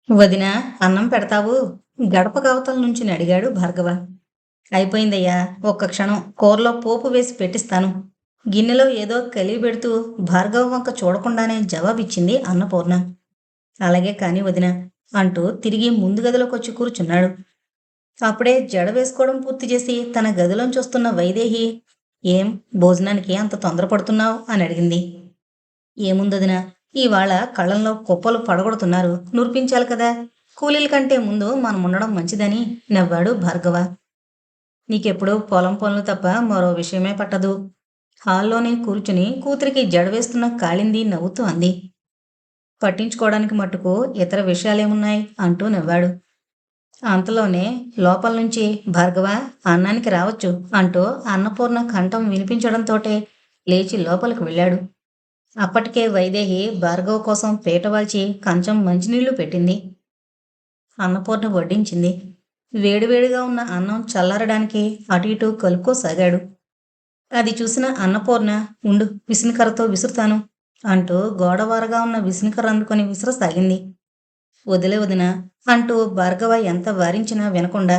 వదినా, అన్నం పెడతావు? గడప కవతల నుంచి అడిగాడు భార్గవ. అయిపోయిందయ్యా, ఒక్క క్షణం కూరలో పోపు వేసి పెట్టిస్తాను. గిన్నెలో ఏదో కలిగి పెడుతూ భార్గవ వంక చూడకుండానే జవాబిచ్చింది అన్నపూర్ణ. అలాగే కాని వదినా అంటూ తిరిగి ముందు గదిలోకొచ్చి కూర్చున్నాడు. అప్పుడే జడ వేసుకోవడం పూర్తి చేసి తన గదిలోంచి వస్తున్న వైదేహి, ఏం భోజనానికి అంత తొందరపడుతున్నావు అని అడిగింది. ఏముందొదినా, ఇవాళ కళ్ళంలో కుప్పలు పడగొడుతున్నారు, నురిపించాలి కదా. కూలీల కంటే ముందు మనం ఉండడం మంచిదని నవ్వాడు భార్గవ. నీకెప్పుడు పొలం పనులు తప్ప మరో విషయమే పట్టదు. హాల్లోనే కూర్చుని కూతురికి జడవేస్తున్న కాళింది నవ్వుతూ అంది. పట్టించుకోవడానికి మట్టుకు ఇతర విషయాలేమున్నాయి అంటూ నవ్వాడు. అంతలోనే లోపల నుంచి భార్గవ, అన్నానికి రావచ్చు అంటూ అన్నపూర్ణ కంఠం వినిపించడంతోటే లేచి లోపలికి వెళ్ళాడు. అప్పటికే వైదేహి భార్గవ కోసం పీటవాల్చి కంచం మంచినీళ్లు పెట్టింది. అన్నపూర్ణ వడ్డించింది. వేడివేడిగా ఉన్న అన్నం చల్లారడానికి అటు ఇటు కలుపుకోసాగాడు. అది చూసిన అన్నపూర్ణ, ఉండు విసినికర్రతో విసురుతాను అంటూ గోడవారగా ఉన్న విసినికర్ర అందుకొని విసరసాగింది. వదిలే వదిన అంటూ భార్గవ ఎంత వారించినా వినకుండా,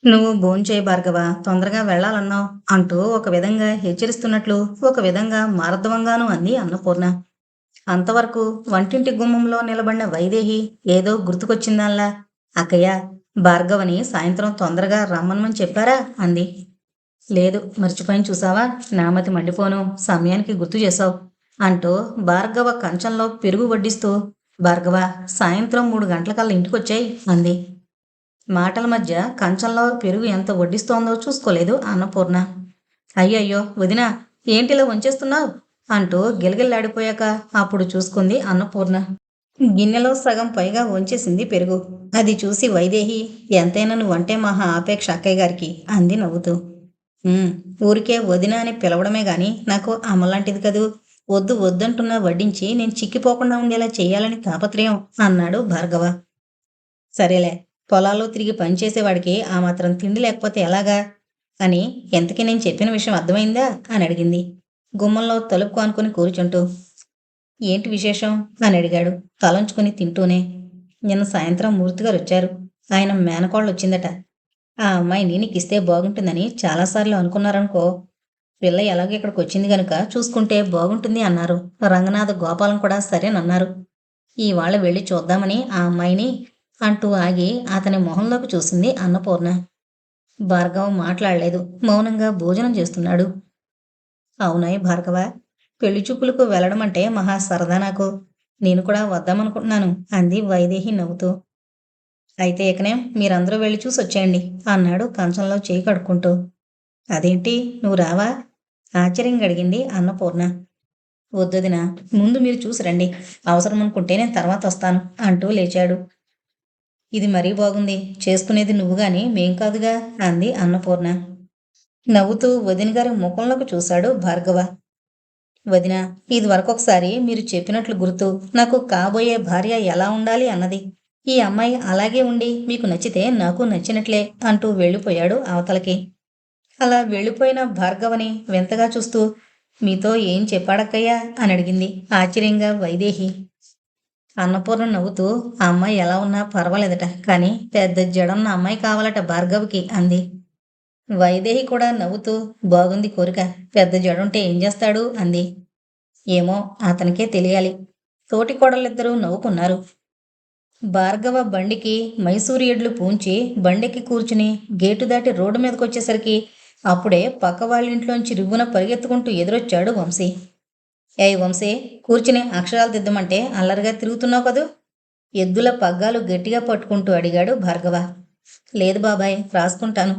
నువ్వు భోంచేయి భార్గవ, తొందరగా వెళ్ళాలన్నావు అంటూ ఒక విధంగా హెచ్చరిస్తున్నట్లు ఒక విధంగా మార్దవంగానూ అంది అన్నపూర్ణ. అంతవరకు వంటింటి గుమ్మంలో నిలబడిన వైదేహి ఏదో గుర్తుకొచ్చిందాల్లా, అక్కయ్య, భార్గవని సాయంత్రం తొందరగా రమ్మనమని చెప్పారా అంది. లేదు, మర్చిపోయిన చూసావా, నామతి మండిపోను, సమయానికి గుర్తు చేశావు అంటూ భార్గవ కంచంలో పెరుగు వడ్డిస్తూ, భార్గవ, సాయంత్రం 3 గంటలకల్లా ఇంటికొచ్చాయి అంది. మాటల మధ్య కంచంలో పెరుగు ఎంత వడ్డిస్తోందో చూసుకోలేదు అన్నపూర్ణ. అయ్యయ్యో వదినా, ఏంటిలా వంచేస్తున్నావు అంటూ గిలగిల్లాడిపోయాక అప్పుడు చూసుకుంది అన్నపూర్ణ. గిన్నెలో సగం పైగా వంచేసింది పెరుగు. అది చూసి వైదేహి, ఎంతైనా నువ్వంటే మహా ఆపేక్ష అక్కయ్య గారికి అంది నవ్వుతూ. ఊరికే వదిన అని పిలవడమే గాని నాకు అమ్మలాంటిది కదూ. వద్దు వద్దంటున్నా వడ్డించి నేను చిక్కిపోకుండా ఉండేలా చెయ్యాలని తాపత్రయం అన్నాడు భార్గవ. సరేలే, పొలాల్లో తిరిగి పనిచేసేవాడికి ఆ మాత్రం తిండి లేకపోతే ఎలాగా అని ఎంతకీ నేను చెప్పిన విషయం అర్థమైందా అని అడిగింది, గుమ్మంలో తలుపు కానుకొని కూర్చుంటూ. ఏంటి విశేషం అని అడిగాడు తలంచుకుని తింటూనే. నిన్న సాయంత్రం మూర్తిగారు వచ్చారు. ఆయన మేనకోళ్ళు వచ్చిందట. ఆ అమ్మాయిని నీకిస్తే బాగుంటుందని చాలాసార్లు అనుకున్నారనుకో. పిల్ల ఎలాగో ఇక్కడికి వచ్చింది గనుక చూసుకుంటే బాగుంటుంది అన్నారు. రంగనాథ గోపాలం కూడా సరేనన్నారు. ఇవాళ వెళ్ళి చూద్దామని ఆ అమ్మాయిని అంటూ ఆగి అతని మొహంలోకి చూసింది అన్నపూర్ణ. భార్గవ మాట్లాడలేదు, మౌనంగా భోజనం చేస్తున్నాడు. అవునాయ్ భార్గవ, పెళ్లి చూపులకు వెళ్ళడం అంటే మహా సరదా నాకు. నేను కూడా వద్దామనుకుంటున్నాను అంది వైదేహి నవ్వుతూ. అయితే ఇకనే మీరందరూ వెళ్ళి చూసొచ్చేయండి అన్నాడు కంచంలో చేయి కడుక్కుంటూ. అదేంటి, నువ్వు రావా ఆశ్చర్యంగా అడిగింది అన్నపూర్ణ. వద్దొదినా, ముందు మీరు చూసి రండి, అవసరం అనుకుంటే నేను తర్వాత వస్తాను అంటూ లేచాడు. ఇది మరీ బాగుంది, చేసుకునేది నువ్వు గాని మేం కాదుగా అంది అన్నపూర్ణ. నవ్వుతూ వదిన గారి ముఖంలోకి చూశాడు భార్గవ. వదినా, ఇది వరకొకసారి మీరు చెప్పినట్లు గుర్తు. నాకు కాబోయే భార్య ఎలా ఉండాలి అన్నది. ఈ అమ్మాయి అలాగే ఉండి మీకు నచ్చితే నాకు నచ్చినట్లే అంటూ వెళ్ళిపోయాడు అవతలకి. అలా వెళ్ళిపోయిన భార్గవని వింతగా చూస్తూ, మీతో ఏం చెప్పాడక్కయ్యా అని అడిగింది ఆశ్చర్యంగా వైదేహి. అన్నపూర్ణ నవ్వుతూ, ఆ అమ్మాయి ఎలా ఉన్నా పర్వాలేదట, కానీ పెద్ద జడన్న అమ్మాయి కావాలట భార్గవికి అంది. వైదేహి కూడా నవ్వుతూ, బాగుంది కోరిక, పెద్ద జడుంటే ఏం చేస్తాడు అంది. ఏమో అతనికే తెలియాలి. తోటి కోడలిద్దరూ నవ్వుకున్నారు. భార్గవ బండికి మైసూరు ఎడ్లు పూంచి బండెక్కి కూర్చుని గేటు దాటి రోడ్డు మీదకొచ్చేసరికి అప్పుడే పక్క వాళ్ళింట్లోంచి రివ్వున పరిగెత్తుకుంటూ ఎదురొచ్చాడు వంశీ. ఏయ్ వంశీ, కూర్చుని అక్షరాలు దిద్దమంటే అల్లరిగా తిరుగుతున్నావు కదూ ఎద్దుల పగ్గాలు గట్టిగా పట్టుకుంటూ అడిగాడు భార్గవ. లేదు బాబాయ్, రాసుకుంటాను.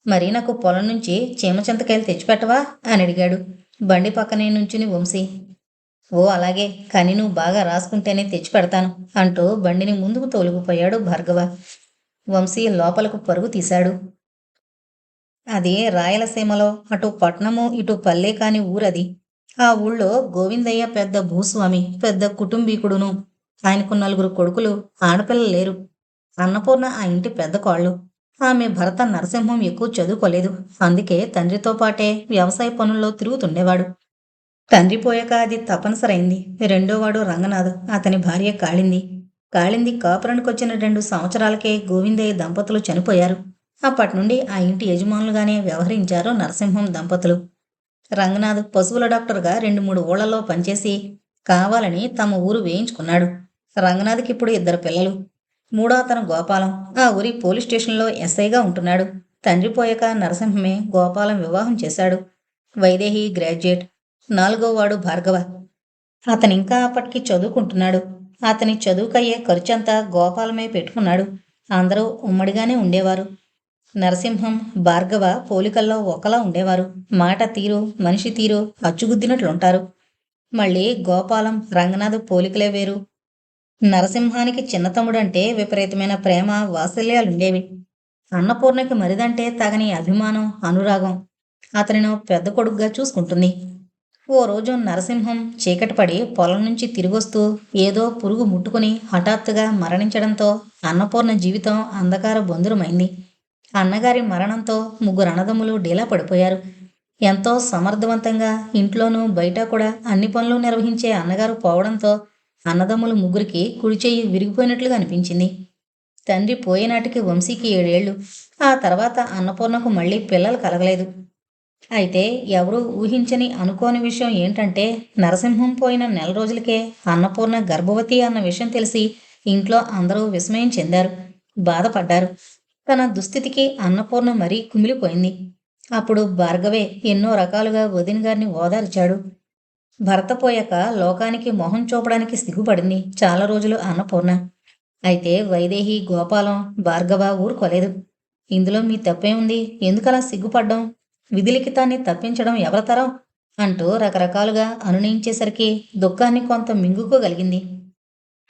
మరి నాకు పొలం నుంచి చీమచింతకాయలు తెచ్చిపెట్టవా అని అడిగాడు బండి పక్కనే నుంచుని వంశీ. ఓ అలాగే, కానీ నువ్వు బాగా రాసుకుంటేనే తెచ్చిపెడతాను అంటూ బండిని ముందుకు తోలుకుపోయాడు భార్గవ. వంశీ లోపలకు పరుగు తీశాడు. అది రాయలసీమలో అటు పట్నము ఇటు పల్లె కాని ఊరది. ఆ ఊళ్ళో గోవిందయ్య పెద్ద భూస్వామి, పెద్ద కుటుంబీకుడును. ఆయనకు 4 కొడుకులు, ఆడపిల్లలు లేరు. అన్నపూర్ణ ఆ ఇంటి పెద్ద కోళ్ళు. ఆమె భర్త నరసింహం ఎక్కువ చదువుకోలేదు. అందుకే తండ్రితో పాటే వ్యవసాయ పనుల్లో తిరుగుతుండేవాడు. తండ్రి పోయాక అది తప్పనిసరైంది. రెండోవాడు రంగనాథ్, అతని భార్య కాళింది. కాళింది కాపురానికొచ్చిన 2 సంవత్సరాలకే గోవిందయ్య దంపతులు చనిపోయారు. అప్పటి నుండి ఆ ఇంటి యజమానులుగానే వ్యవహరించారు నరసింహం దంపతులు. రంగనాథ్ పశువుల డాక్టర్గా 2, 3 ఊళ్ళలో పనిచేసి కావాలని తమ ఊరు వేయించుకున్నాడు. రంగనాథ్కి ఇప్పుడు 2 పిల్లలు. మూడో అతను గోపాలం ఆ ఊరి పోలీస్ స్టేషన్లో ఎస్ఐగా ఉంటున్నాడు. తండ్రి పోయాక నరసింహమే గోపాలం వివాహం చేశాడు. వైదేహి గ్రాడ్యుయేట్. 4వ వాడు భార్గవ. అతనింకా అప్పటికి చదువుకుంటున్నాడు. అతని చదువుకయ్యే ఖర్చంతా గోపాలమే పెట్టుకున్నాడు. అందరూ ఉమ్మడిగానే ఉండేవారు. నరసింహం, భార్గవ పోలికల్లో ఒకలా ఉండేవారు. మాట తీరు, మనిషి తీరు అచ్చుగుద్దినట్లుంటారు. మళ్ళీ గోపాలం, రంగనాథ్ పోలికలే వేరు. నరసింహానికి చిన్న తమ్ముడంటే విపరీతమైన ప్రేమ, వాత్సల్యాలుండేవి. అన్నపూర్ణకి మరిదంటే తగని అభిమానం, అనురాగం. అతనినో పెద్ద కొడుగ్గా చూసుకుంటుంది. ఓ రోజు నరసింహం చీకటి పడి పొలం నుంచి తిరిగొస్తూ ఏదో పురుగు ముట్టుకుని హఠాత్తుగా మరణించడంతో అన్నపూర్ణ జీవితం అంధకార బొందురమైంది. అన్నగారి మరణంతో 3 అన్నదమ్ములు డీలా పడిపోయారు. ఎంతో సమర్థవంతంగా ఇంట్లోనూ బయట కూడా అన్ని పనులు నిర్వహించే అన్నగారు పోవడంతో అన్నదమ్ములు ముగ్గురికి కుడిచెయ్యి విరిగిపోయినట్లుగా అనిపించింది. తండ్రి పోయేనాటికి వంశీకి 7 ఏళ్లు. ఆ తర్వాత అన్నపూర్ణకు మళ్ళీ పిల్లలు కలగలేదు. అయితే ఎవరూ ఊహించని, అనుకోని విషయం ఏంటంటే నరసింహం పోయిన నెల రోజులకే అన్నపూర్ణ గర్భవతి అన్న విషయం తెలిసి ఇంట్లో అందరూ విస్మయం చెందారు, బాధపడ్డారు. తన దుస్థితికి అన్నపూర్ణ మరీ కుమిలిపోయింది. అప్పుడు భార్గవే ఎన్నో రకాలుగా వదిన గారిని ఓదార్చాడు. భర్త పోయాక లోకానికి మొహం చూపడానికి సిగ్గుపడింది చాలా రోజులు అన్నపూర్ణ. అయితే వైదేహి, గోపాలం, భార్గవ ఊరుకోలేదు. ఇందులో మీ తప్పే ఉంది, ఎందుకలా సిగ్గుపడ్డం, విధిలిఖితాన్ని తప్పించడం ఎవరితరం అంటూ రకరకాలుగా అనునయించేసరికి దుఃఖాన్ని కొంత మింగుకోగలిగింది.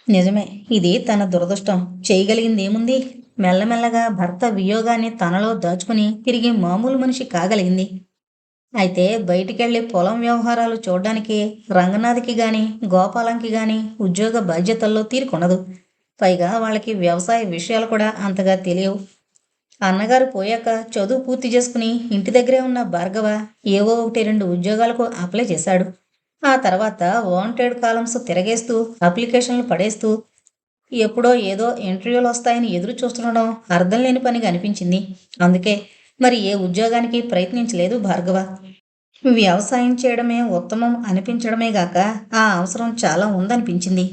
నిజమే, ఇది తన దురదృష్టం. చేయగలిగిందేముంది? మెల్లమెల్లగా భర్త వియోగాన్ని తనలో దాచుకుని తిరిగి మామూలు మనిషి కాగలిగింది. అయితే బయటికెళ్ళి పొలం వ్యవహారాలు చూడ్డానికి రంగనాథ్కి గాని గోపాలంకి గాని ఉద్యోగ బాధ్యతల్లో తీరుకున్నదు. పైగా వాళ్ళకి వ్యవసాయ విషయాలు కూడా అంతగా తెలియవు. అన్నగారు పోయాక చదువు పూర్తి చేసుకుని ఇంటి దగ్గరే ఉన్న భార్గవ ఏవో 1, 2 ఉద్యోగాలకు అప్లై చేశాడు. ఆ తర్వాత వాంటెడ్ కాలమ్స్ తిరగేస్తూ అప్లికేషన్లు పడేస్తూ ఎప్పుడో ఏదో ఇంటర్వ్యూలు వస్తాయని ఎదురు చూస్తుండడం అర్థం లేని పనిగా అనిపించింది. అందుకే మరి ఏ ఉద్యోగానికి ప్రయత్నించలేదు భార్గవ. వ్యవసాయం చేయడమే ఉత్తమం అనిపించడమే గాక ఆ అవసరం చాలా ఉందనిపించింది.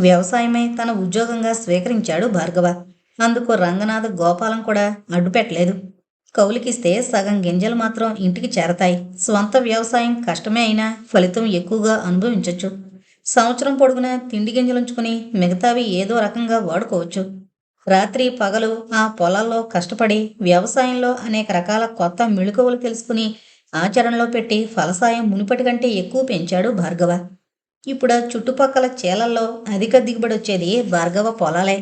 వ్యవసాయమే తన ఉద్యోగంగా స్వీకరించాడు భార్గవ. అందుకు రంగనాథ్, గోపాలం కూడా అడ్డుపెట్టలేదు. కౌలుకిస్తే సగం గింజలు మాత్రం ఇంటికి చేరతాయి. స్వంత వ్యవసాయం కష్టమే అయినా ఫలితం ఎక్కువగా అనుభవించొచ్చు. సంవత్సరం పొడుగునా తిండి గింజలుంచుకుని మిగతావి ఏదో రకంగా వాడుకోవచ్చు. రాత్రి పగలు ఆ పొలాల్లో కష్టపడి వ్యవసాయంలో అనేక రకాల కొత్త మెళుకువలు తెలుసుకుని ఆచరణలో పెట్టి ఫలసాయం మునుపటి కంటే ఎక్కువ పెంచాడు భార్గవ. ఇప్పుడు చుట్టుపక్కల చేలల్లో అధిక దిగుబడి వచ్చేది భార్గవ పొలాలే.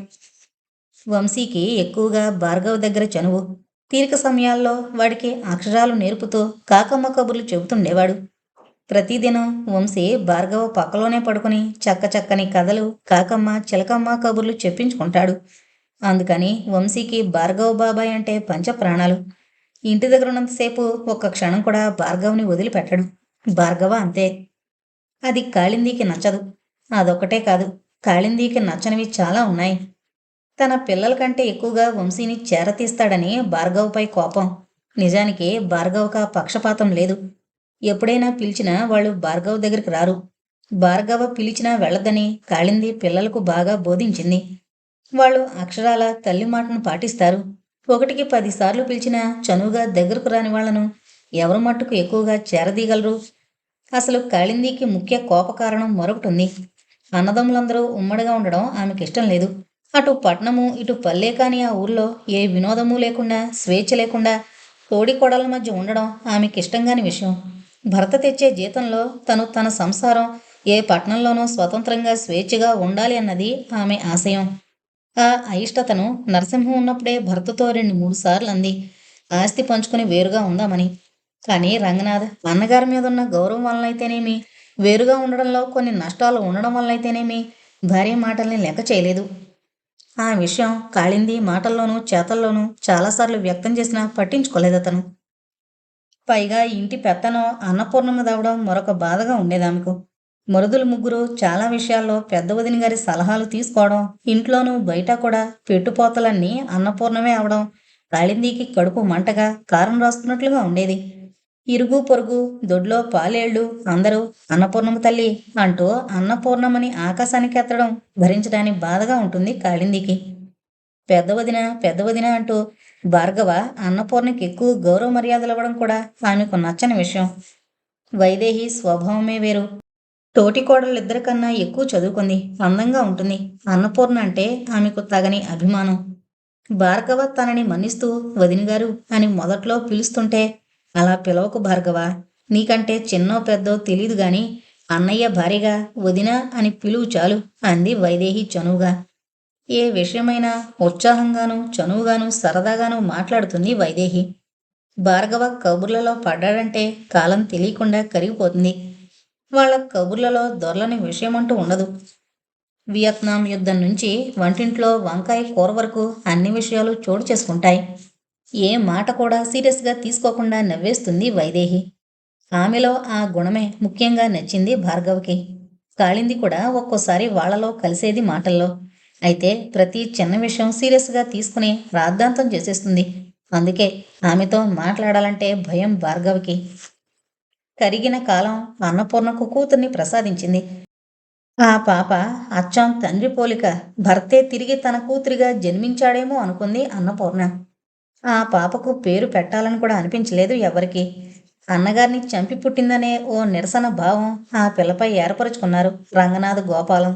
వంశీకి ఎక్కువగా భార్గవ దగ్గర చనువు. తీరిక సమయాల్లో వాడికి అక్షరాలు నేర్పుతూ కాకమ్మ కబుర్లు చెబుతుండేవాడు. ప్రతిదినం వంశీ భార్గవ పక్కలోనే పడుకుని చక్కని కథలు, కాకమ్మ, చిలకమ్మ కబుర్లు చెప్పించుకుంటాడు. అందుకని వంశీకి భార్గవ బాబాయ్ అంటే పంచప్రాణాలు. ఇంటి దగ్గర ఉన్నంతసేపు ఒక్క క్షణం కూడా భార్గవ్ని వదిలిపెట్టడు. భార్గవ అంతే. అది కాళిందీకి నచ్చదు. అదొక్కటే కాదు, కాళిందీకి నచ్చనివి చాలా ఉన్నాయి. తన పిల్లల కంటే ఎక్కువగా వంశీని చేరతీస్తాడని భార్గవపై కోపం. నిజానికి భార్గవక పక్షపాతం లేదు. ఎప్పుడైనా పిలిచినా వాళ్ళు భార్గవ దగ్గరికి రారు. భార్గవ పిలిచినా వెళ్ళదని కాళింది పిల్లలకు బాగా బోధించింది. వాళ్ళు అక్షరాల తల్లి మాటను పాటిస్తారు. 1కి 10 సార్లు పిలిచినా చనువుగా దగ్గరకు రాని వాళ్లను ఎవరు మట్టుకు ఎక్కువగా చేరదీయగలరు? అసలు కాళిందీకి ముఖ్య కోపకారణం మరొకటుంది. అన్నదమ్ములందరూ ఉమ్మడిగా ఉండడం ఆమెకిష్టం లేదు. అటు పట్నము, ఇటు పల్లె కాని ఆ ఊర్లో ఏ వినోదము లేకుండా, స్వేచ్ఛ లేకుండా తోడి కోడల మధ్య ఉండడం ఆమెకిష్టంగాని విషయం. భర్త తెచ్చే జీతంలో తన సంసారం ఏ పట్నంలోనూ స్వతంత్రంగా స్వేచ్ఛగా ఉండాలి అన్నది ఆమె ఆశయం. ఆ అయిష్టతను నరసింహం ఉన్నప్పుడే భర్తతో 2, 3 సార్లు అంది, ఆస్తి పంచుకుని వేరుగా ఉందామని. కానీ రంగనాథ్ అన్నగారి మీద ఉన్న గౌరవం వలనైతేనేమి, వేరుగా ఉండడంలో కొన్ని నష్టాలు ఉండడం వలనైతేనేమి భార్య మాటల్ని లెక్క చేయలేదు. ఆ విషయం కాళింది మాటల్లోనూ చేతల్లోనూ చాలాసార్లు వ్యక్తం చేసినా పట్టించుకోలేదతను. పైగా ఇంటి పెత్తనం అన్నపూర్ణమ్మదవడం మరొక బాధగా ఉండేదామెకు. మరుదులు ముగ్గురు చాలా విషయాల్లో పెద్ద వదిన గారి సలహాలు తీసుకోవడం, ఇంట్లోనూ బయట కూడా పెట్టుపోతలన్నీ అన్నపూర్ణమే అవడం, కాళిందికి కడుపు మంటగా కారం రాస్తున్నట్లుగా ఉండేది. ఇరుగు పొరుగు, దొడ్లో పాలేళ్ళు అందరూ అన్నపూర్ణమ్మ తల్లి అంటూ అన్నపూర్ణమ్మని ఆకాశానికి ఎత్తడం భరించడానికి బాధగా ఉంటుంది కాళిందికి. పెద్ద వదిన అంటూ భార్గవ అన్నపూర్ణకి ఎక్కువ గౌరవ మర్యాదలు ఇవ్వడం కూడా ఆమెకు నచ్చని విషయం. వైదేహి స్వభావమే వేరు. తోటి కోడళ్ళిద్దరికన్నా ఎక్కువ చదువుకుంది, అందంగా ఉంటుంది. అన్నపూర్ణ అంటే ఆమెకు తగని అభిమానం. భార్గవ తనని మన్నిస్తూ వదినగారు అని మొదట్లో పిలుస్తుంటే, అలా పిలవకు భార్గవ, నీకంటే చిన్నో పెద్దో తెలీదు గాని అన్నయ్య భార్యగా వదిన అని పిలువు చాలు అంది వైదేహి చనువుగా. ఏ విషయమైనా ఉత్సాహంగానూ చనువుగానూ సరదాగానూ మాట్లాడుతుంది వైదేహి. భార్గవ కబుర్లలో పడ్డాడంటే కాలం తెలియకుండా కరిగిపోతుంది. వాళ్ళ కబుర్లలో దొరలని విషయమంటూ ఉండదు. వియత్నాం యుద్ధం నుంచి వంటింట్లో వంకాయ కూర వరకు అన్ని విషయాలు చోటు చేసుకుంటాయి. ఏ మాట కూడా సీరియస్గా తీసుకోకుండా నవ్వేస్తుంది వైదేహి. ఆమెలో ఆ గుణమే ముఖ్యంగా నచ్చింది భార్గవకి. కాళింది కూడా ఒక్కోసారి వాళ్లలో కలిసేది మాటల్లో. అయితే ప్రతి చిన్న విషయం సీరియస్గా తీసుకుని రాద్ధాంతం చేసేస్తుంది. అందుకే ఆమెతో మాట్లాడాలంటే భయం భార్గవికి. కరిగిన కాలం అన్నపూర్ణకు కూతుర్ని ప్రసాదించింది. ఆ పాప అచ్చం తండ్రి పోలిక, భర్తే తిరిగి తన కూతురిగా జన్మించాడేమో అనుకుంది అన్నపూర్ణ. ఆ పాపకు పేరు పెట్టాలని కూడా అనిపించలేదు ఎవరికి. అన్నగారిని చంపి పుట్టిందనే ఓ నిరసన భావం ఆ పిల్లపై ఏర్పరుచుకున్నారు రంగనాథ్ గోపాలం.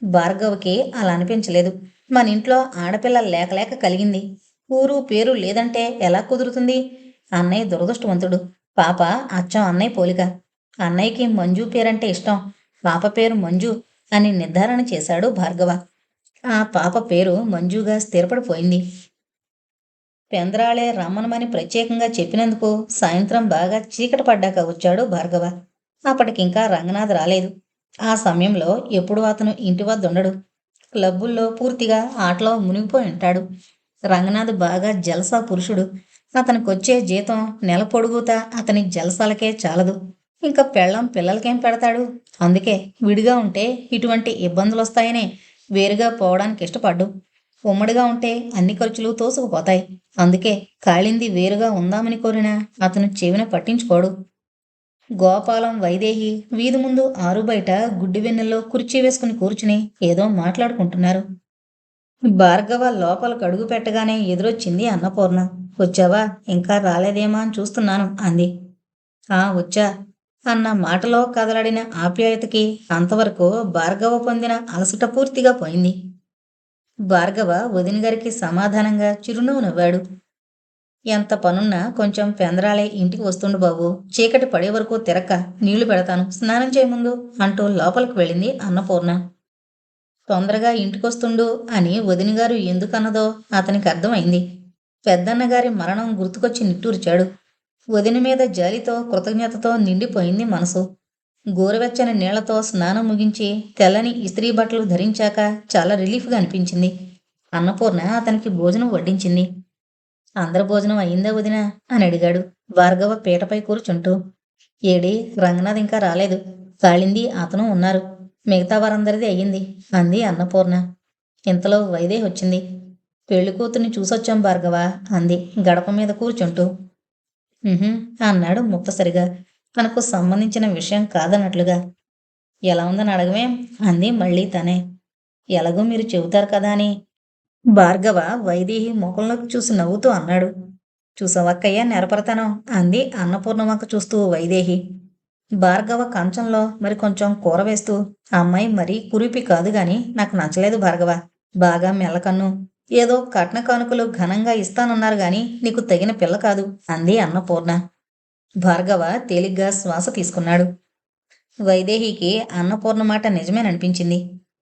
భార్గవ్కి అలా అనిపించలేదు. మన ఇంట్లో ఆడపిల్ల లేకలేక కలిగింది. ఊరు పేరు లేదంటే ఎలా కుదురుతుంది? అన్నయ్య దురదృష్టవంతుడు. పాప అచ్చం అన్నయ్య పోలిక. అన్నయ్యకి మంజు పేరంటే ఇష్టం. పాప పేరు మంజు అని నిర్ధారణ చేశాడు భార్గవ. ఆ పాప పేరు మంజుగా స్థిరపడిపోయింది. పెందరాళే రమ్మనమని ప్రత్యేకంగా చెప్పినందుకు సాయంత్రం బాగా చీకటి పడ్డాక వచ్చాడు భార్గవ. అప్పటికింకా రంగనాథ్ రాలేదు. ఆ సమయంలో ఎప్పుడు అతను ఇంటి వద్ద ఉండడు. క్లబ్బుల్లో పూర్తిగా ఆటలో మునిగిపోయి ఉంటాడు. రంగనాథ్ బాగా జల్సా పురుషుడు. అతనికొచ్చే జీతం నెల పొడుగుతా అతని జల్సాలకే చాలదు. ఇంకా పెళ్ళం పిల్లలకేం పెడతాడు? అందుకే విడిగా ఉంటే ఇటువంటి ఇబ్బందులు వస్తాయనే వేరుగా పోవడానికి ఇష్టపడ్డు. ఉమ్మడిగా ఉంటే అన్ని ఖర్చులు తోసుకుపోతాయి. అందుకే కాళింది వేరుగా ఉందామని కోరినా అతను చెవిన పట్టించుకోడు. గోపాలం వైదేహి వీధి ముందు ఆరుబయట గుడ్డి వెన్నెల్లో కుర్చీ వేసుకుని కూర్చుని ఏదో మాట్లాడుకుంటున్నారు. భార్గవ లోపలికి అడుగు పెట్టగానే ఎదురొచ్చింది అన్నపూర్ణ. వచ్చావా? ఇంకా రాలేదేమా అని చూస్తున్నాను అంది. వచ్చా అన్న మాటలో కదలడిన ఆప్యాయతకి అంతవరకు భార్గవ పొందిన అలసట పూర్తిగా పోయింది. భార్గవ వదిన గారికి సమాధానంగా చిరునవ్వు నవ్వాడు. ఎంత పనున్నా కొంచెం పెందరాలే ఇంటికి వస్తుండు బాబు. చీకటి పడే వరకు తిరక్క నీళ్లు పెడతాను, స్నానం చేయముందు అంటూ లోపలికి వెళ్ళింది అన్నపూర్ణ. తొందరగా ఇంటికొస్తుండు అని వదినగారు ఎందుకన్నదో అతనికి అర్థమైంది. పెద్దన్నగారి మరణం గుర్తుకొచ్చి నిట్టూర్చాడు. వదిన మీద జాలితో కృతజ్ఞతతో నిండిపోయింది మనసు. గోరువెచ్చని నీళ్లతో స్నానం ముగించి తెల్లని ఇస్త్రీ బట్టలు ధరించాక చాలా రిలీఫ్గా అనిపించింది. అన్నపూర్ణ అతనికి భోజనం వడ్డించింది. అందరి భోజనం అయిందా వదిన అని అడిగాడు భార్గవ పీటపై కూర్చుంటూ. ఏడి, రంగనాథ్ ఇంకా రాలేదు. కాళింది అతను ఉన్నారు. మిగతా వారందరిది అయ్యింది అంది అన్నపూర్ణ. ఇంతలో వైదేహి వచ్చింది. పెళ్లి కూతుర్ని చూసొచ్చాం భార్గవ అంది గడప మీద కూర్చుంటూ. అన్నాడు ముక్తసరిగా, తనకు సంబంధించిన విషయం కాదన్నట్లుగా. ఎలా ఉందని అడగవేం అంది మళ్ళీ తనే. ఎలాగో మీరు చెబుతారు కదా అని. భార్గవ వైదేహి ముఖంలోకి చూసి నవ్వుతూ అన్నాడు. చూసావక్కయ్య నెరపరతనం అంది అన్నపూర్ణమ్మకు చూస్తూ వైదేహి. భార్గవ కంచంలో మరి కొంచెం కూర వేస్తూ, ఆ అమ్మాయి మరీ కురిపి కాదు గాని నాకు నచ్చలేదు భార్గవ. బాగా మెల్లకన్ను. ఏదో కట్న కానుకలు ఘనంగా ఇస్తానన్నారు గాని నీకు తగిన పిల్ల కాదు అంది అన్నపూర్ణ. భార్గవ తేలిగ్గా శ్వాస తీసుకున్నాడు. వైదేహికి అన్నపూర్ణ మాట నిజమేననిపించింది.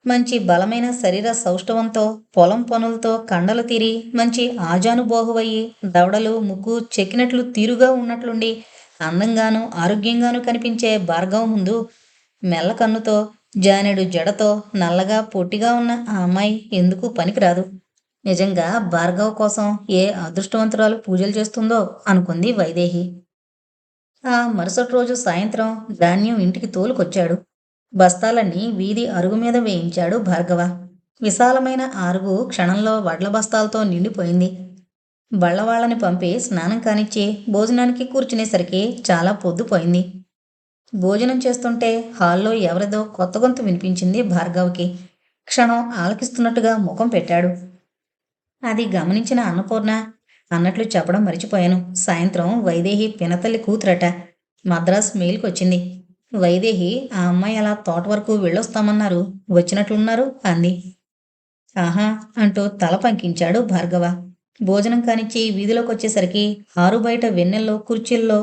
మంచి బలమైన శరీర సౌష్ఠవంతో, పొలం పనులతో కండలు తీరి, మంచి ఆజానుబోహువయ్యి, దవడలు ముక్కు చెక్కినట్లు తీరుగా ఉన్నట్లుండి అందంగానూ ఆరోగ్యంగానూ కనిపించే భార్గవ ముందు మెల్లకన్నుతో, జానెడు జడతో, నల్లగా పొట్టిగా ఉన్న ఆ అమ్మాయి ఎందుకు పనికిరాదు. నిజంగా భార్గవ కోసం ఏ అదృష్టవంతురాలు పూజలు చేస్తుందో అనుకుంది వైదేహి. ఆ మరుసటి రోజు సాయంత్రం ధాన్యం ఇంటికి తోలుకొచ్చాడు. బస్తాలన్నీ వీధి అరుగు మీద వేయించాడు భార్గవ. విశాలమైన అరుగు క్షణంలో వడ్ల బస్తాలతో నిండిపోయింది. బళ్ళవాళ్ళని పంపి స్నానం కానిచ్చి భోజనానికి కూర్చునేసరికి చాలా పొద్దుపోయింది. భోజనం చేస్తుంటే హాల్లో ఎవరిదో కొత్త గొంతు వినిపించింది భార్గవ్కి. క్షణం ఆలకిస్తున్నట్టుగా ముఖం పెట్టాడు. అది గమనించిన అన్నపూర్ణ, అన్నట్లు చెప్పడం మరిచిపోయాను. సాయంత్రం వైదేహి పినతల్లి కూతురట. మద్రాసు మెయిల్కొచ్చింది. వైదేహి ఆ అమ్మాయి అలా తోట వరకు వెళ్ళొస్తామన్నారు. వచ్చినట్లున్నారు అంది. ఆహా అంటూ తల పంకించాడు భార్గవ. భోజనం కానిచ్చి వీధిలోకి వచ్చేసరికి ఆరు బయట వెన్నెల్లో కుర్చీల్లో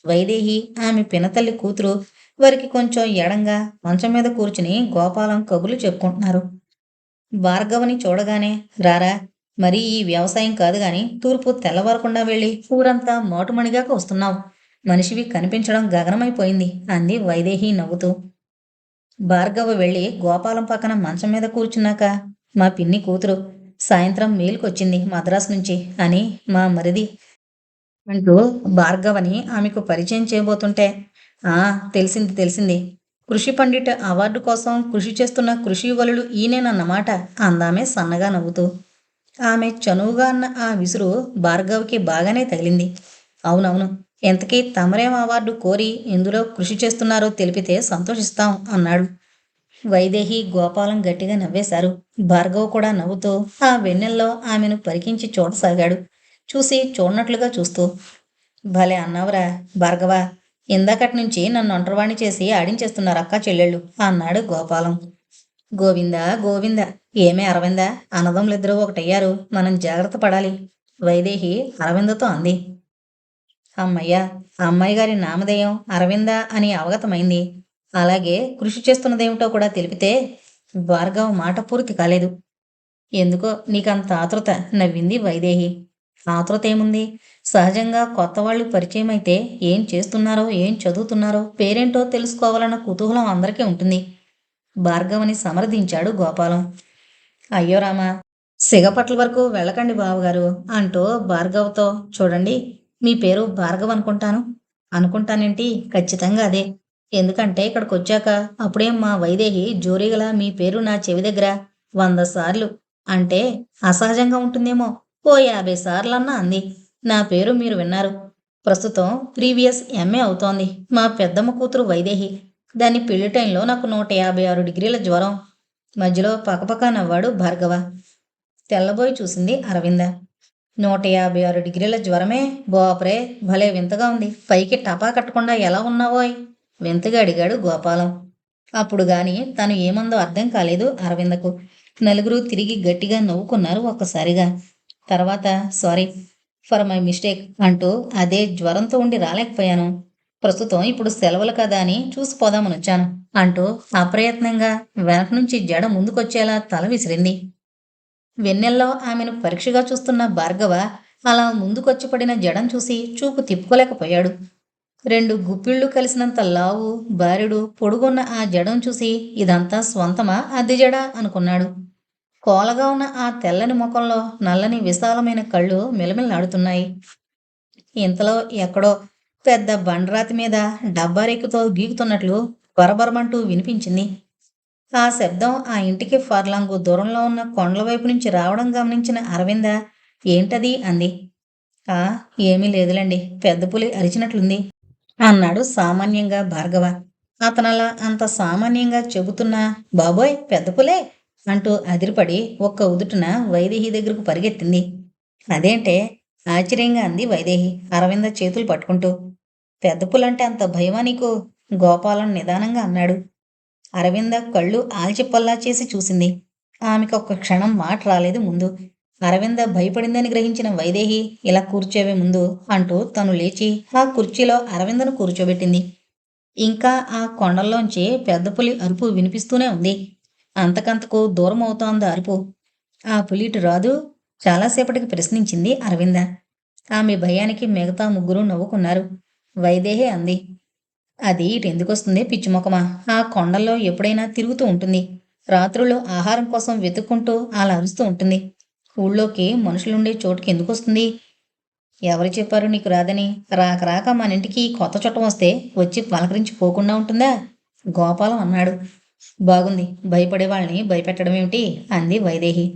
వైదేహి, ఆమె పినతల్లి కూతురు వారికి కొంచెం ఎడంగా మంచం మీద కూర్చుని గోపాలం కబుర్లు చెప్పుకుంటున్నారు. భార్గవని చూడగానే, రారా, మరీ ఈ వ్యవసాయం కాదు గాని తూర్పు తెల్లవారకుండా వెళ్ళి ఊరంతా మోటుమణిగాక వస్తున్నావు. మనిషివి కనిపించడం గగనమైపోయింది అంది వైదేహి నవ్వుతూ. భార్గవ వెళ్ళి గోపాలం పక్కన మంచం మీద కూర్చున్నాక, మా పిన్ని కూతురు సాయంత్రం మేలుకొచ్చింది మద్రాసు నుంచి అని మా మరిది అంటూ భార్గవని ఆమెకు పరిచయం చేయబోతుంటే, ఆ తెలిసింది తెలిసింది. కృషి పండిట్ అవార్డు కోసం కృషి చేస్తున్న కృషి వలుడు ఈయనేనన్నమాట అందామె సన్నగా నవ్వుతూ. ఆమె చనువుగా అన్న ఆ విసురు భార్గవ్కి బాగానే తగిలింది. అవునవును, ఎంతకీ తమరేం అవార్డు కోరి ఎందులో కృషి చేస్తున్నారో తెలిపితే సంతోషిస్తాం అన్నాడు. వైదేహి, గోపాలం గట్టిగా నవ్వేశారు. భార్గవ్ కూడా నవ్వుతూ ఆ వెన్నెల్లో ఆమెను పరికించి చూడసాగాడు. చూసి చూడనట్లుగా చూస్తూ, భలే అన్నావురా భార్గవ, ఇందాకటి నుంచి నన్ను ఒంటరివాణ్ణి చేసి ఆడించేస్తున్నారు అక్కా చెల్లెళ్ళు అన్నాడు గోపాలం. గోవిందా గోవింద, ఏమే అరవిందా, అన్నదమ్ములిద్దరూ ఒకటయ్యారు, మనం జాగ్రత్త పడాలి వైదేహి అరవిందతో అంది. అమ్మయ్య, అమ్మాయి గారి నామధేయం అరవింద అని అవగతమైంది. అలాగే కృషి చేస్తున్నదేమిటో కూడా తెలిపితే. భార్గవ్ మాట పూర్తి కాలేదు. ఎందుకో నీకంత ఆతృత నవ్వింది వైదేహి. ఆతృత ఏముంది, సహజంగా కొత్త వాళ్ళు పరిచయం అయితే ఏం చేస్తున్నారో ఏం చదువుతున్నారో పేరేంటో తెలుసుకోవాలన్న కుతూహలం అందరికీ ఉంటుంది. భార్గవని సమర్థించాడు గోపాలం. అయ్యో రామా, సిగపట్ల వరకు వెళ్ళకండి బావగారు అంటూ భార్గవ్తో, చూడండి, మీ పేరు భార్గవ్ అనుకుంటాను. అనుకుంటానేంటి, ఖచ్చితంగా అదే. ఎందుకంటే ఇక్కడికి వచ్చాక అప్పుడేం మా వైదేహి జోరీగల మీ పేరు నా చెవి దగ్గర 100 సార్లు అంటే అసహజంగా ఉంటుందేమో ఓ 50 సార్లన్నా అంది. నా పేరు మీరు విన్నారు. ప్రస్తుతం ప్రీవియస్ ఎంఏ అవుతోంది మా పెద్దమ్మ కూతురు వైదేహి. దాని పెళ్లి టైంలో నాకు 156 డిగ్రీల జ్వరం. మధ్యలో పకపక నవ్వాడు భార్గవ. తెల్లబోయి చూసింది అరవింద. 156 డిగ్రీల జ్వరమే, బాపురే, భలే వింతగా ఉంది. పైకి టపా కట్టకుండా ఎలా ఉన్నావోయ్ వింతగా అడిగాడు గోపాలం. అప్పుడు గాని తను ఏమందో అర్థం కాలేదు అరవిందకు. నలుగురు తిరిగి గట్టిగా నవ్వుకున్నారు ఒక్కసారిగా. తర్వాత, సారీ ఫర్ మై మిస్టేక్ అంటూ, అదే జ్వరంతో ఉండి రాలేకపోయాను. ప్రస్తుతం ఇప్పుడు సెలవులు కదా అని చూసిపోదామని వచ్చాను అంటూ అప్రయత్నంగా వెనక నుంచి జడ ముందుకొచ్చేలా తల విసిరింది. వెన్నెల్లో ఆమెను పరీక్షగా చూస్తున్న భార్గవ అలా ముందుకొచ్చి పడిన జడం చూసి చూపు తిప్పుకోలేకపోయాడు. 2 గుప్పిళ్ళు కలిసినంత లావు, బారెడు, పొడుగున్న ఆ జడం చూసి ఇదంతా స్వంతమా అద్దె జడా అనుకున్నాడు. కోలగా ఉన్న ఆ తెల్లని ముఖంలో నల్లని విశాలమైన కళ్ళు మిలమిల్లాడుతున్నాయి. ఇంతలో ఎక్కడో పెద్ద బండరాతి మీద డబ్బారెక్కుతో గీకుతున్నట్లు బరబరమంటూ వినిపించింది. ఆ శబ్దం ఆ ఇంటికి ఫర్లాంగు దూరంలో ఉన్న కొండల వైపు నుంచి రావడం గమనించిన అరవింద, ఏంటది అంది. ఆ ఏమీ లేదులేండి, పెద్ద పులి అరిచినట్లుంది అన్నాడు సామాన్యంగా భార్గవ. అతనలా అంత సామాన్యంగా చెబుతున్నా, బాబోయ్ పెద్ద పులే అంటూ అదిరిపడి ఒక్క ఉదుటున వైదేహి దగ్గరకు పరిగెత్తింది. అదేంటే ఆశ్చర్యంగా అంది వైదేహి అరవింద చేతులు పట్టుకుంటూ. పెద్ద పులంటే అంత భయమా నీకు? గోపాలం నిదానంగా అన్నాడు. అరవింద కళ్ళు ఆల్చిప్పల్లా చేసి చూసింది. ఆమెకు ఒక్క క్షణం మాట రాలేదు ముందు. అరవింద భయపడిందని గ్రహించిన వైదేహి, ఇలా కూర్చోవే ముందు అంటూ తను లేచి ఆ కుర్చీలో అరవిందను కూర్చోబెట్టింది. ఇంకా ఆ కొండల్లోంచి పెద్ద పులి అరుపు వినిపిస్తూనే ఉంది. అంతకంతకు దూరం అవుతోంది అరుపు. ఆ పులి ఇటు రాదు? చాలాసేపటికి ప్రశ్నించింది అరవింద. ఆమె భయానికి మిగతా ముగ్గురు నవ్వుకున్నారు. వైదేహి అంది, అది ఇటెందుకొస్తుంది పిచ్చిమొఖమా? ఆ కొండల్లో ఎప్పుడైనా తిరుగుతూ ఉంటుంది. రాత్రుల్లో ఆహారం కోసం వెతుక్కుంటూ అలా అరుస్తూ ఉంటుంది. ఊళ్ళోకి మనుషులుండే చోటుకి ఎందుకొస్తుంది? ఎవరు చెప్పారు నీకు రాదని? రాక రాక మన ఇంటికి కొత్త చుట్టం వస్తే వచ్చి పలకరించి పోకుండా ఉంటుందా? గోపాలం అన్నాడు. బాగుంది. భయపడే వాళ్ళని భయపెట్టడం ఏమిటి? అంది వైదేహి.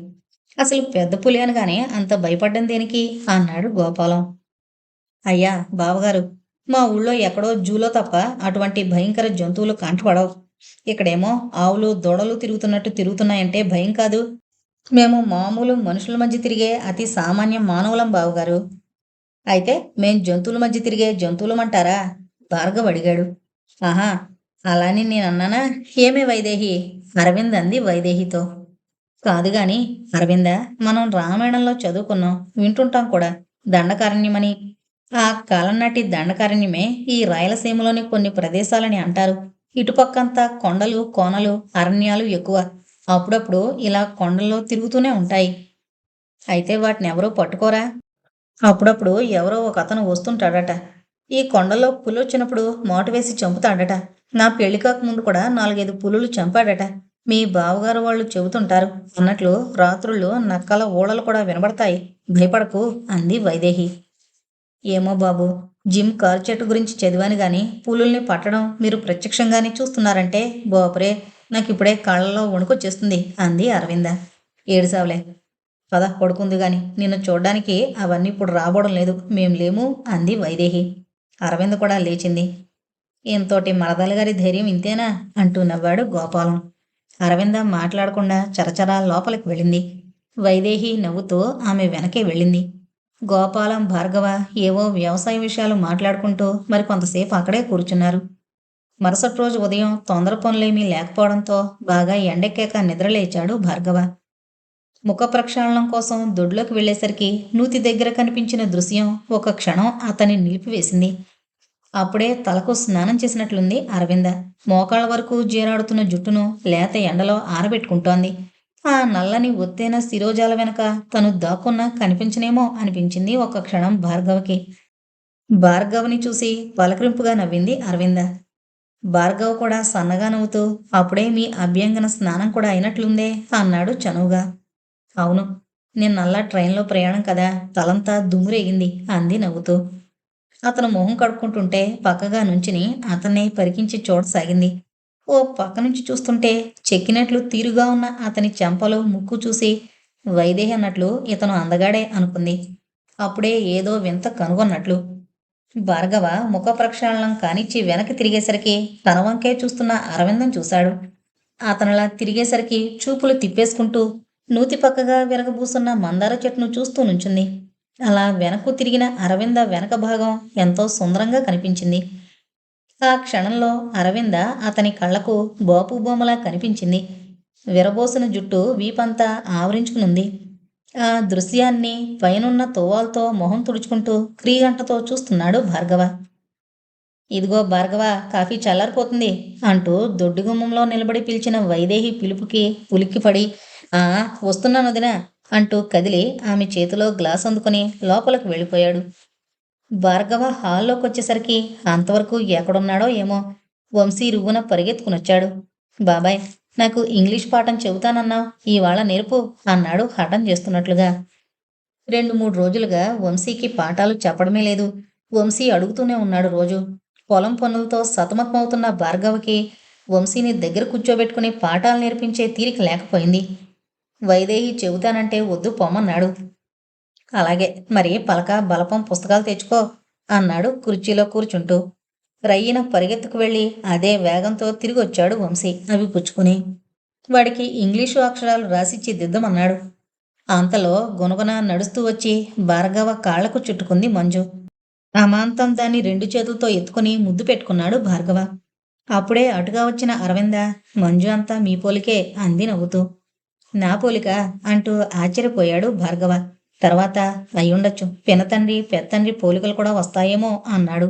అసలు పెద్ద పులి అనగానే అంత భయపడ్డం దేనికి? అన్నాడు గోపాలం. అయ్యా బావగారు, మా ఊళ్ళో ఎక్కడో జూలో తప్ప అటువంటి భయంకర జంతువులు కంటపడవు. ఇక్కడేమో ఆవులు దూడలు తిరుగుతున్నట్టు తిరుగుతున్నాయంటే భయం కాదు. మేము మామూలు మనుషుల మధ్య తిరిగే అతి సామాన్య మానవులం బావగారు. అయితే మేం జంతువుల మధ్య తిరిగే జంతువులమంటారా? భార్గవ్ అడిగాడు. ఆహా, అలాని నేనన్నానా? ఏమే వైదేహి? అరవింద్ అంది వైదేహితో. కాదుగాని అరవింద, మనం రామాయణంలో చదువుకున్నాం, వింటుంటాం కూడా, దండకారణ్యమని. ఆ కాలం నాటి దండకారణ్యమే ఈ రాయలసీమలోని కొన్ని ప్రదేశాలని అంటారు. ఇటుపక్కంతా కొండలు కోనలు అరణ్యాలు ఎక్కువ. అప్పుడప్పుడు ఇలా కొండల్లో తిరుగుతూనే ఉంటాయి. అయితే వాటిని ఎవరూ పట్టుకోరా? అప్పుడప్పుడు ఎవరో ఒక అతను వస్తుంటాడట. ఈ కొండల్లో పులొచ్చినప్పుడు మోట వేసి చంపుతాడట. నా పెళ్లి కాకముందు కూడా 4, 5 పులులు చంపాడట. మీ బావగారు వాళ్ళు చెబుతుంటారు. అన్నట్లు రాత్రుళ్ళు నక్కల ఊళలు కూడా వినబడతాయి. భయపడకు అంది వైదేహి. ఏమో బాబు, జిమ్ కారు చెట్టు గురించి చదివాను గాని పులుల్ని పట్టడం మీరు ప్రత్యక్షంగానే చూస్తున్నారంటే బాపురే, నాకిప్పుడే కళ్ళలో వణుకొచ్చేస్తుంది అంది అరవింద. ఏడుసావులే, పద పడుకుంది గాని, నిన్ను చూడ్డానికి అవన్నీ ఇప్పుడు రాబోవడం లేదు, మేం లేము అంది వైదేహి. అరవింద కూడా లేచింది. ఇంతోటి మరదల గారి ధైర్యం ఇంతేనా అంటూ నవ్వాడు గోపాలం. అరవింద మాట్లాడకుండా చరచరా లోపలికి వెళ్ళింది. వైదేహి నవ్వుతూ ఆమె వెనకే వెళ్ళింది. గోపాలం భార్గవ ఏవో వ్యవసాయ విషయాలు మాట్లాడుకుంటూ మరికొంతసేపు అక్కడే కూర్చున్నారు. మరుసటి రోజు ఉదయం తొందర పనులేమీ లేకపోవడంతో బాగా ఎండెక్కాక నిద్రలేచాడు భార్గవ. ముఖ ప్రక్షాళనం కోసం దొడ్లోకి వెళ్ళేసరికి నూతి దగ్గర కనిపించిన దృశ్యం ఒక క్షణం అతన్ని నిలిపివేసింది. అప్పుడే తలకు స్నానం చేసినట్లుంది అరవింద. మోకాళ్ళ వరకు జీరాడుతున్న జుట్టును లేత ఎండలో ఆరబెట్టుకుంటోంది. ఆ నల్లని ఒత్తైన శిరోజాల వెనక తను దాక్కున్నా కనిపించనేమో అనిపించింది ఒక క్షణం భార్గవకి. భార్గవని చూసి పలకరింపుగా నవ్వింది అరవింద. భార్గవ్ కూడా సన్నగా నవ్వుతూ, అప్పుడే మీ అభ్యంగన స్నానం కూడా అయినట్లుందే అన్నాడు చనువుగా. అవును, నిన్నల్లా ట్రైన్లో ప్రయాణం కదా, తలంతా దుమ్మురేగింది అంది నవ్వుతూ. అతను మొహం కడుక్కుంటుంటే పక్కగా నుంచుని అతన్ని పరికించి చూడసాగింది. ఓ పక్క నుంచి చూస్తుంటే చెక్కినట్లు తీరుగా ఉన్న అతని చెంపలు ముక్కు చూసి వైదేహి అన్నట్లు ఇతను అందగాడే అనుకుంది. అప్పుడే ఏదో వింత కనుగొన్నట్లు. భార్గవ ముఖ ప్రక్షాళనం కానిచ్చి వెనక్కి తిరిగేసరికి తన వంకే చూస్తున్న అరవిందం చూశాడు. అతనిలా తిరిగేసరికి చూపులు తిప్పేసుకుంటూ నూతి పక్కగా విరగబూసున్న మందార చెట్టును చూస్తూ నుంచుంది. అలా వెనక్కు తిరిగిన అరవింద వెనక భాగం ఎంతో సుందరంగా కనిపించింది. ఆ క్షణంలో అరవింద అతని కళ్లకు బాపు బొమ్మలా కనిపించింది. విరబోసిన జుట్టు వీపంతా ఆవరించుకునుంది. ఆ దృశ్యాన్ని పైనున్న తువ్వాల్తో మొహం తుడుచుకుంటూ క్రీగంటతో చూస్తున్నాడు భార్గవ. ఇదిగో భార్గవ, కాఫీ చల్లారిపోతుంది అంటూ దొడ్డిగుమ్మంలో నిలబడి పిలిచిన వైదేహి పిలుపుకి ఉలిక్కిపడి, ఆ వస్తున్నాను వదినా అంటూ కదిలి ఆమె చేతిలో గ్లాస్ అందుకుని లోపలికి వెళ్ళిపోయాడు. భార్గవ హాల్లోకొచ్చేసరికి అంతవరకు ఎక్కడున్నాడో ఏమో. వంశీ రువ్వున పరిగెత్తుకునొచ్చాడు. బాబాయ్, నాకు ఇంగ్లీష్ పాఠం చెబుతానన్నావు, ఇవాళ నేర్పు అన్నాడు హఠం చేస్తున్నట్లుగా. 2, 3 రోజులుగా వంశీకి పాఠాలు చెప్పడమే లేదు. వంశీ అడుగుతూనే ఉన్నాడు రోజు. పొలం పనులతో సతమతమవుతున్న భార్గవకి వంశీని దగ్గర కూర్చోబెట్టుకుని పాఠాలు నేర్పించే తీరిక లేకపోయింది. వైదేహి చెబుతానంటే వద్దు పొమ్మన్నాడు. అలాగే, మరి పలక బలపం పుస్తకాలు తెచ్చుకో అన్నాడు కుర్చీలో కూర్చుంటూ. రయ్యిన పరిగెత్తుకు వెళ్ళి అదే వేగంతో తిరిగొచ్చాడు వంశీ అవి పుచ్చుకుని. వాడికి ఇంగ్లీషు అక్షరాలు రాసిచ్చి దిద్దమన్నాడు. అంతలో గునగున నడుస్తూ వచ్చి భార్గవ కాళ్లకు చుట్టుకుంది మంజు. అమాంతం దాన్ని 2 చేతులతో ఎత్తుకుని ముద్దు పెట్టుకున్నాడు భార్గవ. అప్పుడే అటుగా వచ్చిన అరవింద, మంజు అంతా మీ పోలికే అంది నవ్వుతూ. నా పోలిక అంటూ ఆశ్చర్యపోయాడు భార్గవ. తర్వాత అయ్యుండొచ్చు, పినతండ్రి పెత్తండ్రి పోలికలు కూడా వస్తాయేమో అన్నాడు.